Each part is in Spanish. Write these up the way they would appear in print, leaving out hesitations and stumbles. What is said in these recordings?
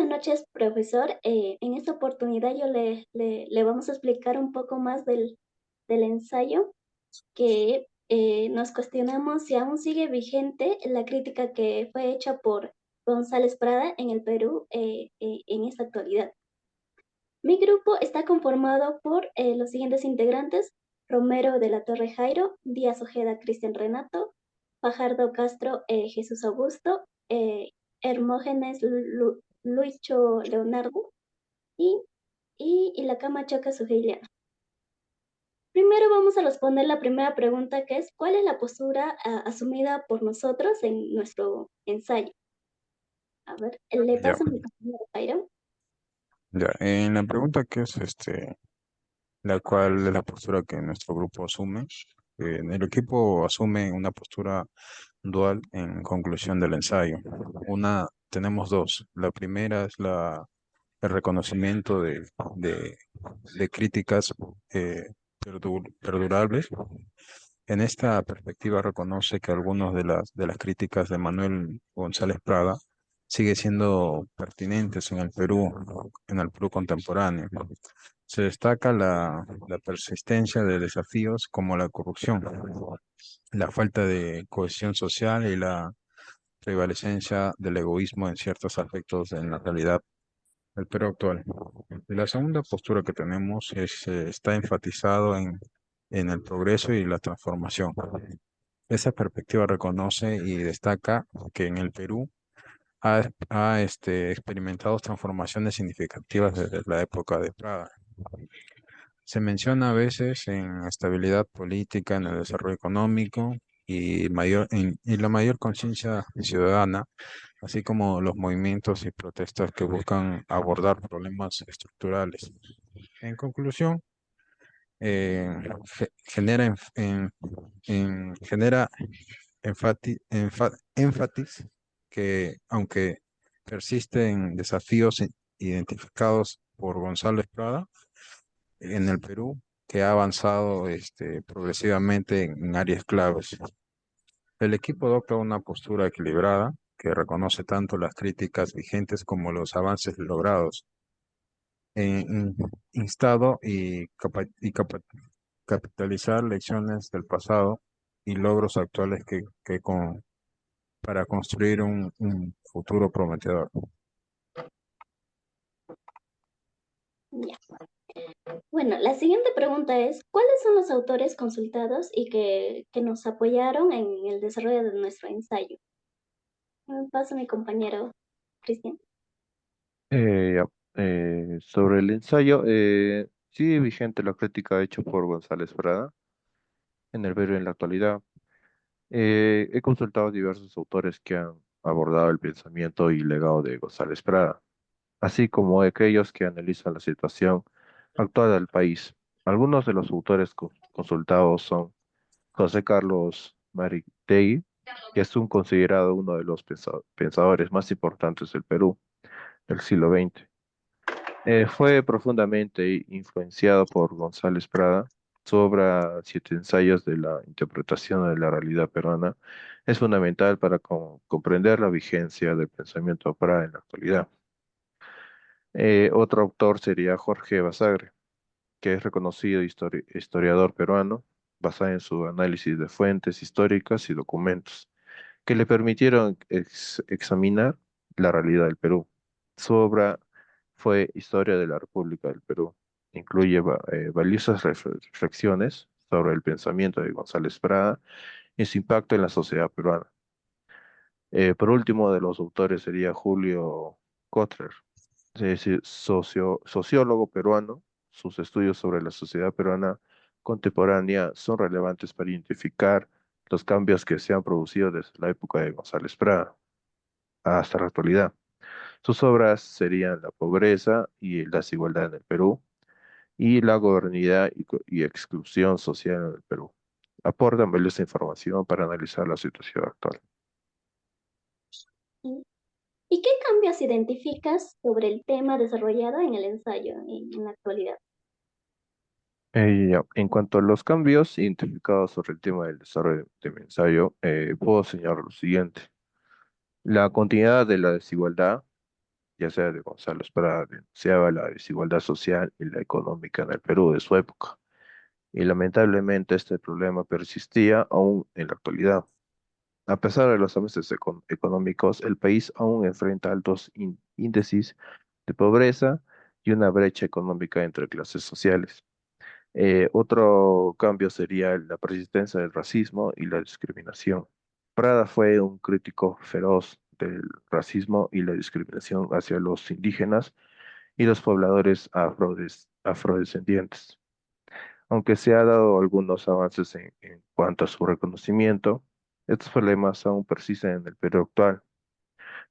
buenas noches, profesor. En esta oportunidad le vamos a explicar un poco más del ensayo que nos cuestionamos si aún sigue vigente la crítica que fue hecha por González Prada en el Perú en esta actualidad. Mi grupo está conformado por los siguientes integrantes: Romero de la Torre Jairo, Díaz Ojeda Cristian Renato, Fajardo Castro Jesús Augusto, Hermógenes Luicho Leonardo y, y la Camachoca Sugeiliana. Primero vamos a responder la primera pregunta, que es: ¿cuál es la postura asumida por nosotros en nuestro ensayo? A ver, le Ya, paso a mi compañero Jairo. ya. En la pregunta que es la cual es la postura que nuestro grupo asume, el equipo asume una postura dual en conclusión del ensayo. Tenemos dos. La primera es el reconocimiento de, de críticas perdurables. En esta perspectiva reconoce que algunas de las críticas de Manuel González Prada sigue siendo pertinentes en el Perú contemporáneo. Se destaca la persistencia de desafíos como la corrupción, la falta de cohesión social y la prevalecencia del egoísmo en ciertos aspectos en la realidad del Perú actual. Y la segunda postura que tenemos está enfatizado en el progreso y la transformación. Esa perspectiva reconoce y destaca que en el Perú ha experimentado transformaciones significativas desde la época de Prada. Se menciona a veces en estabilidad política, en el desarrollo económico y la mayor conciencia ciudadana, así como los movimientos y protestas que buscan abordar problemas estructurales. En conclusión, eh, genera énfasis que, aunque persisten desafíos identificados por González Prada en el Perú, que ha avanzado progresivamente en áreas claves. El equipo adopta una postura equilibrada que reconoce tanto las críticas vigentes como los avances logrados, instado capitalizar lecciones del pasado y logros actuales para construir un futuro prometedor. Ya. Bueno, la siguiente pregunta es: ¿cuáles son los autores consultados y que nos apoyaron en el desarrollo de nuestro ensayo? Paso a mi compañero Cristian. Ya, sobre el ensayo, sigue vigente la crítica hecha por González Prada en el Perú en la actualidad. He consultado diversos autores que han abordado el pensamiento y legado de González Prada, así como aquellos que analizan la situación actual del país. Algunos de los autores consultados son José Carlos Maritegui, que es considerado uno de los pensadores más importantes del Perú del siglo XX. Fue profundamente influenciado por González Prada. Su obra Siete ensayos de la interpretación de la realidad peruana es fundamental para comprender la vigencia del pensamiento Prada en la actualidad. Otro autor sería Jorge Basagra, que es reconocido historiador peruano, basado en su análisis de fuentes históricas y documentos, que le permitieron examinar la realidad del Perú. Su obra fue Historia de la República del Perú. Incluye valiosas reflexiones sobre el pensamiento de González Prada y su impacto en la sociedad peruana. Por último, de los autores sería Julio Kotler, es decir, sociólogo peruano. Sus estudios sobre la sociedad peruana contemporánea son relevantes para identificar los cambios que se han producido desde la época de González Prada hasta la actualidad. Sus obras serían La pobreza y la desigualdad en el Perú y La gobernabilidad y exclusión social en el Perú. Aportan valiosa información para analizar la situación actual. ¿Y qué cambios identificas sobre el tema desarrollado en el ensayo en la actualidad? Ya, en cuanto a los cambios identificados sobre el tema del desarrollo de mi ensayo, puedo señalar lo siguiente. La continuidad de la desigualdad, ya sea de Gonzalo Prada, denunciaba la desigualdad social y la económica en el Perú de su época. Y lamentablemente este problema persistía aún en la actualidad. A pesar de los avances económicos, el país aún enfrenta altos índices de pobreza y una brecha económica entre clases sociales. Otro cambio sería la persistencia del racismo y la discriminación. Prada fue un crítico feroz del racismo y la discriminación hacia los indígenas y los pobladores afrodescendientes. Aunque se ha dado algunos avances en cuanto a su reconocimiento, estos problemas aún persisten en el Perú actual,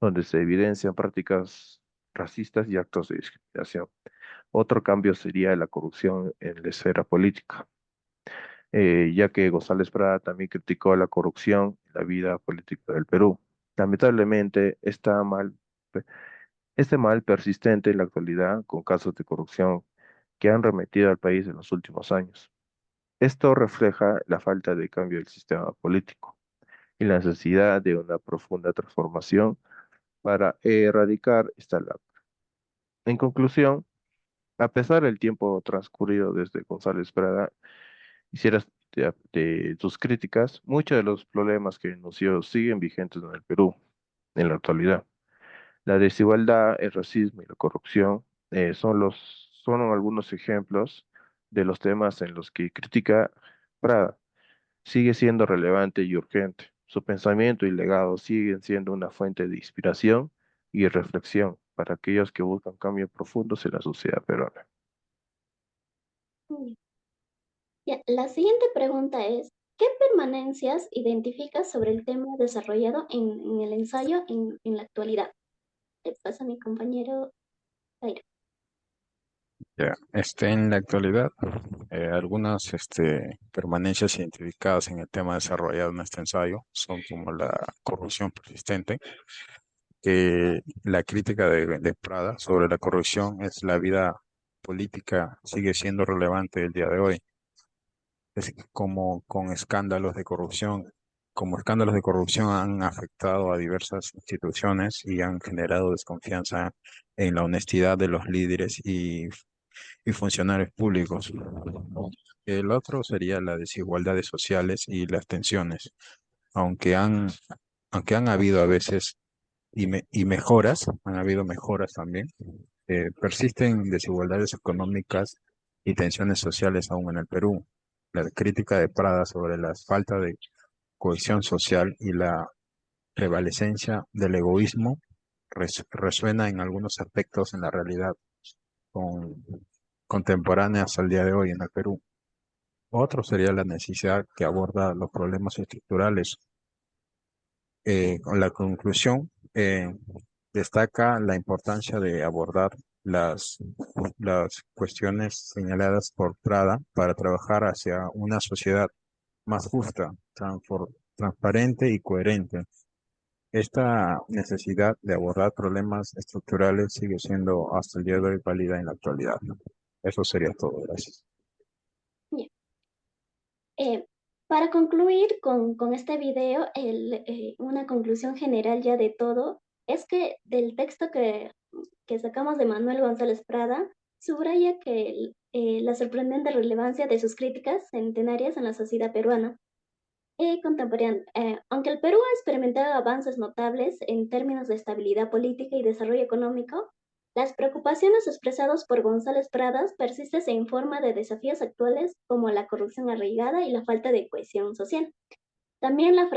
donde se evidencian prácticas racistas y actos de discriminación. Otro cambio sería la corrupción en la esfera política, ya que González Prada también criticó la corrupción en la vida política del Perú. Lamentablemente, este mal persistente en la actualidad con casos de corrupción que han remetido al país en los últimos años. Esto refleja la falta de cambio del sistema político y la necesidad de una profunda transformación para erradicar esta lacra. En conclusión, a pesar del tiempo transcurrido desde González Prada, hicieras de sus críticas, muchos de los problemas que denunció siguen vigentes en el Perú en la actualidad. La desigualdad, el racismo y la corrupción son algunos ejemplos de los temas en los que critica Prada. Sigue siendo relevante y urgente. Su pensamiento y legado siguen siendo una fuente de inspiración y reflexión para aquellos que buscan cambios profundos en la sociedad peruana. Mm. Ya, la siguiente pregunta es, ¿qué permanencias identificas sobre el tema desarrollado en el ensayo en la actualidad? Le pasa a mi compañero Jairo. Ya, en la actualidad, algunas permanencias identificadas en el tema desarrollado en este ensayo son como la corrupción persistente, que la crítica de Prada sobre la corrupción es la vida política sigue siendo relevante el día de hoy. Es como con escándalos de corrupción, como escándalos de corrupción han afectado a diversas instituciones y han generado desconfianza en la honestidad de los líderes y funcionarios públicos. El otro sería las desigualdades sociales y las tensiones, aunque han, aunque han habido a veces y mejoras, han habido mejoras también, persisten desigualdades económicas y tensiones sociales aún en el Perú. La crítica de Prada sobre la falta de cohesión social y la prevalecencia del egoísmo resuena en algunos aspectos en la realidad con, contemporánea hasta el día de hoy en el Perú. Otro sería la necesidad que aborda los problemas estructurales. Con la conclusión, destaca la importancia de abordar las, las cuestiones señaladas por Prada para trabajar hacia una sociedad más justa, transparente y coherente. Esta necesidad de abordar problemas estructurales sigue siendo hasta el día de hoy válida en la actualidad. Eso sería todo. Gracias. Ya. Eh, para concluir con este video, una conclusión general ya de todo es que del texto que sacamos de Manuel González Prada, subraya que la sorprendente relevancia de sus críticas centenarias en la sociedad peruana contemporánea. Aunque el Perú ha experimentado avances notables en términos de estabilidad política y desarrollo económico, las preocupaciones expresadas por González Pradas persisten en forma de desafíos actuales como la corrupción arraigada y la falta de cohesión social. También la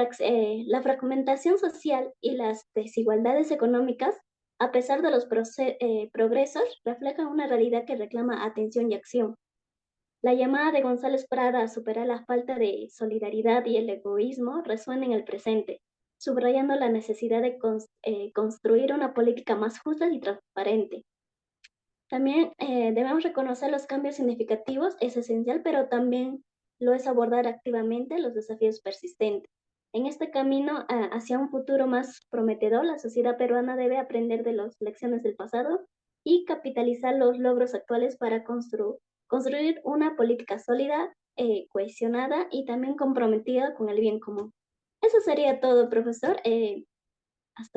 fragmentación social y las desigualdades económicas, a pesar de los progresos, reflejan una realidad que reclama atención y acción. La llamada de González Prada a superar la falta de solidaridad y el egoísmo resuena en el presente, subrayando la necesidad de construir una política más justa y transparente. También debemos reconocer los cambios significativos, es esencial, pero también lo es abordar activamente los desafíos persistentes. En este camino hacia un futuro más prometedor, la sociedad peruana debe aprender de las lecciones del pasado y capitalizar los logros actuales para construir una política sólida, cohesionada y también comprometida con el bien común. Eso sería todo, profesor.